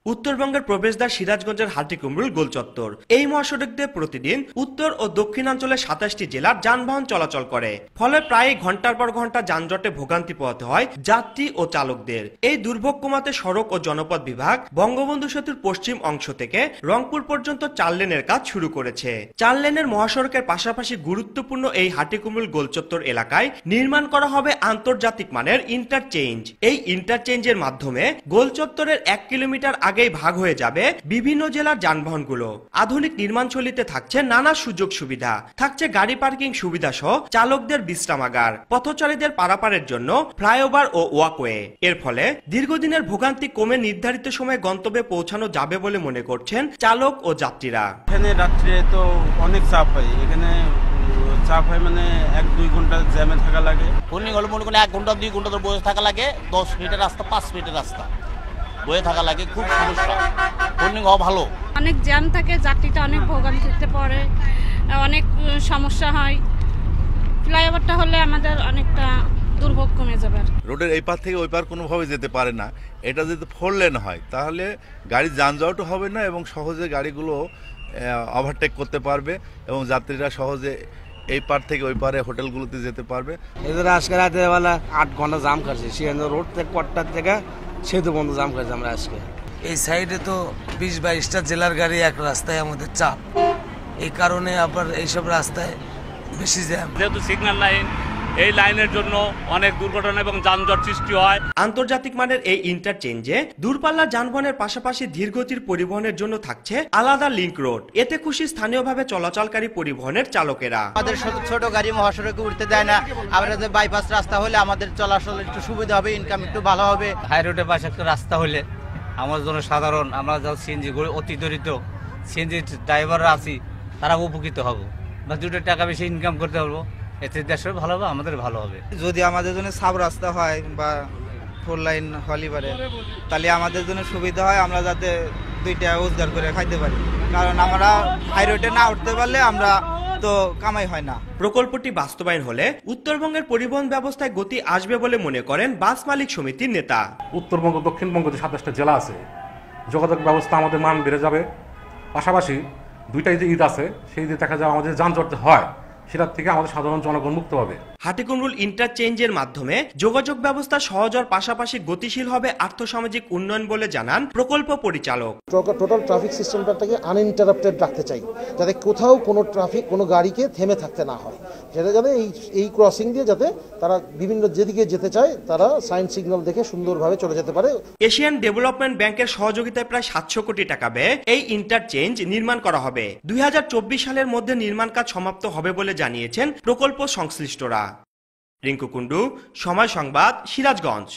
উত্তরবঙ্গের প্রবেশদ্বার সিরাজগঞ্জের হাটিকুমরুল গোলচত্বর। এই মহাসড়ক দিয়ে প্রতিদিন উত্তর ও দক্ষিণাঞ্চলের ২৭টি জেলার যানবাহন চলাচল করে, ফলে প্রায় ঘন্টার পর ঘন্টা যানজটে ভোগান্তি পোহাতে হয় যাত্রী ও চালকদের। এই দুর্ভোগ কমাতে সড়ক ও জনপথ বিভাগ বঙ্গবন্ধু সেতুর পশ্চিম অংশ থেকে রংপুর পর্যন্ত ৪ লেনের কাজ শুরু করেছে। ৪ লেনের মহাসড়কের পাশাপাশি গুরুত্বপূর্ণ এই হাটিকুমরুল গোলচত্বর এলাকায় নির্মাণ করা হবে আন্তর্জাতিক মানের ইন্টারচেঞ্জ। এই ইন্টারচেঞ্জের মাধ্যমে গোলচত্বরের ১ কিলোমিটার আগেই ভাগ হয়ে যাবে বিভিন্ন জেলার যানবাহনগুলো। আধুনিক নির্মাণশৈলীতে থাকছে নানা সুযোগ সুবিধা, থাকছে গাড়ি পার্কিং সুবিধা সহ চালকদের বিশ্রামাগার, পথচারীদের পারাপারের জন্য ফ্লাইওভার ও ওয়াকওয়ে। এর ফলে দীর্ঘদিনের ভোগান্তি কমে নির্ধারিত সময়ে গন্তব্যে পৌঁছানো যাবে বলে মনে করছেন চালক ও যাত্রীরা। এখানে রাত্রে তো অনেক চাপ হয়, এখানে চাপ হয় মানে ১-২ ঘন্টা জ্যামে থাকা লাগে। পূর্ণিং হলে মনে করেন ১ ঘন্টা ২ ঘন্টা ধরে বসে থাকা লাগে, ১০ মিনিটের রাস্তা ৫ মিনিটের রাস্তা বয়ে থাকা লাগে, খুব সমস্যা। পূর্ণিং হওয়া ভালো, অনেক জ্যাম থাকে, যাত্রীটা অনেক ভোগান্তিতে পড়ে, অনেক সমস্যা হয়। ফ্লাইওভারটা হলে আমাদের অনেকটা দুর্ভোগ কমে যাবে। রোডের এই পার থেকে ওই পার কোনোভাবে যেতে পারে না। এটা যদি 4 লেন হয় তাহলে গাড়ির যানজটও হবে না এবং সহজে গাড়িগুলো ওভারটেক করতে পারবে এবং যাত্রীরা সহজে এই পার থেকে ওই পারে হোটেলগুলোতে যেতে পারবে। এদের আজকে রাতের বেলা ৮ ঘন্টা জাম কাটছে, সেখানে রোড থেকে কট্টার থেকে সেতু বন্ধ জাম কাটছে। আমরা আজকে এই সাইডে তো ২০-২২টা জেলার গাড়ি এক রাস্তায়, আমাদের চাপ। এই কারণে আবার এইসব রাস্তায় বেশি জ্যাম। যেহেতু সিগন্যাল লাইন, এই লাইনের জন্য অনেক দুর্ঘটনা এবং যানজট সৃষ্টি হয়। আন্তর্জাতিক মানের এই ইন্টারচেঞ্জে দূরপাল্লার যানবাহনের পাশাপাশি ধীরগতির পরিবহনের জন্য থাকছে আলাদা লিংক রোড। এতে খুশি স্থানীয়ভাবে চলাচলকারী পরিবহনের চালকেরা। আমাদের ছোট গাড়ি মহাসড়কে উঠতে দেয় না, আমরা যে বাইপাস রাস্তা হলে আমাদের চলাচল একটু সুবিধা হবে, ইনকাম একটু ভালো হবে। হাই রোডের পাশে একটা রাস্তা হলে আমাদের জন্য সাধারণ, আমরা যা সিএনজি অতি দরিদ্র সিএনজি ড্রাইভাররা আছি, তারা উপকৃত হব বা ২ টাকা বেশি ইনকাম করতে পারবো। এতে দেশের ভালো হবে, আমাদের ভালো হবে। যদি আমাদের জন্য সাব রাস্তা হয় বা 4 লাইন হলি পারে, তাহলে আমাদের জন্য সুবিধা হয়, আমরা যাতে 2 টাকা রোজগার করে খাইতে পারি। কারণ আমরা হাই রোডে না উঠতে পারলে আমরা তো কামাই হয় না। প্রকল্পটি বাস্তবায়ন হলে উত্তরবঙ্গের পরিবহন ব্যবস্থায় গতি আসবে বলে মনে করেন বাস মালিক সমিতির নেতা। উত্তরবঙ্গ দক্ষিণবঙ্গ যে ২৭টা জেলা আছে, যোগাযোগ ব্যবস্থা আমাদের মান বেড়ে যাবে। পাশাপাশি 2টাই যে ঈদ আছে, সেই ঈদে দেখা যায় আমাদের যানজট হয়, সেটার থেকে আমাদের সাধারণ জনগণ মুক্ত হবে। হাটিকুমরুল ইন্টারচেঞ্জের মাধ্যমে যোগাযোগ ব্যবস্থা সহজ হওয়ার পাশাপাশি গতিশীল হবে আর্থসামাজিক উন্নয়ন বলে জানান প্রকল্প পরিচালক। টোটাল ট্রাফিক সিস্টেমটাকে আনইন্টারাপ্টেড রাখতে চাই, যাতে কোথাও কোনো গাড়িকে থেমে থাকতে না হয়। সেটা যাতে এই ক্রসিং দিয়ে যাতে তারা বিভিন্ন যেদিকে যেতে চায় তারা সাইন সিগন্যাল দেখে সুন্দরভাবে চলে যেতে পারে। এশিয়ান ডেভেলপমেন্ট ব্যাংকের সহযোগিতায় প্রায় ৭০০ কোটি টাকা ব্যয়ে এই ইন্টারচেঞ্জ নির্মাণ করা হবে। ২০২৪ সালের মধ্যে নির্মাণ কাজ সমাপ্ত হবে বলে জানিয়েছেন প্রকল্প সংশ্লিষ্টরা। রিঙ্কু কুন্ডু, সময় সংবাদ, সিরাজগঞ্জ।